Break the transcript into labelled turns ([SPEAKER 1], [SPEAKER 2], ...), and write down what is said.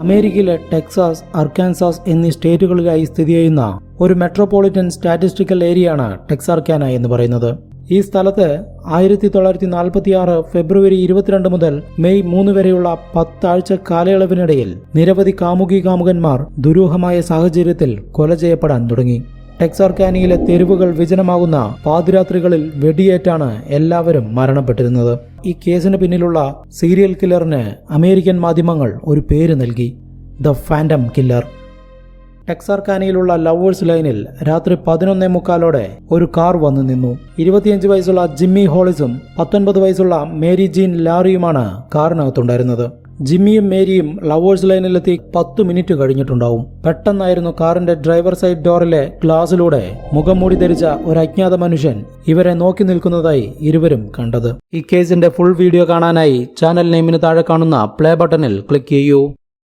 [SPEAKER 1] അമേരിക്കയിലെ ടെക്സാസ്, അർക്കാൻസാസ് എന്നീ സ്റ്റേറ്റുകളിലായി സ്ഥിതി ചെയ്യുന്ന ഒരു മെട്രോപൊളിറ്റൻ സ്റ്റാറ്റിസ്റ്റിക്കൽ ഏരിയയാണ് ടെക്സാർക്കാന എന്ന് പറയുന്നത്. ഈ സ്ഥലത്ത് 1946 ഫെബ്രുവരി 22 മുതൽ മെയ് 3 വരെയുള്ള 10 ആഴ്ച കാലയളവിനിടയിൽ നിരവധി കാമുകന്മാർ ദുരൂഹമായ സാഹചര്യത്തിൽ കൊല ചെയ്യപ്പെടാൻ തുടങ്ങി. ടെക്സാർക്കാനയിലെ തെരുവുകൾ വിജനമാകുന്ന പാതിരാത്രികളിൽ വെടിയേറ്റാണ് എല്ലാവരും മരണപ്പെട്ടിരുന്നത്. ഈ കേസിന് പിന്നിലുള്ള സീരിയൽ കില്ലറിന് അമേരിക്കൻ മാധ്യമങ്ങൾ ഒരു പേര് നൽകി: ദ ഫാന്റം കില്ലർ. ടെക്സാർക്കാനയിലുള്ള ലവേഴ്സ് ലൈനിൽ രാത്രി 11:45 ഒരു കാർ വന്നു നിന്നു. 25 വയസ്സുള്ള ജിമ്മി ഹോളിസും 19 വയസ്സുള്ള മേരി ജീൻ ലാറിയുമാണ് കാറിനകത്തുണ്ടായിരുന്നത്. ജിമ്മിയും മേരിയും ലവേഴ്സ് ലൈനിലെത്തി 10 മിനിറ്റ് കഴിഞ്ഞിട്ടുണ്ടാവും. പെട്ടെന്നായിരുന്നു കാറിന്റെ ഡ്രൈവർ സൈഡ് ഡോറിലെ ഗ്ലാസിലൂടെ മുഖംമൂടി ധരിച്ച ഒരു അജ്ഞാത മനുഷ്യൻ ഇവരെ നോക്കി നിൽക്കുന്നതായി ഇരുവരും കണ്ടത്. ഈ കേസിന്റെ ഫുൾ വീഡിയോ കാണാനായി ചാനൽ നെയിമിന് താഴെ കാണുന്ന പ്ലേ ബട്ടണിൽ ക്ലിക്ക് ചെയ്യൂ.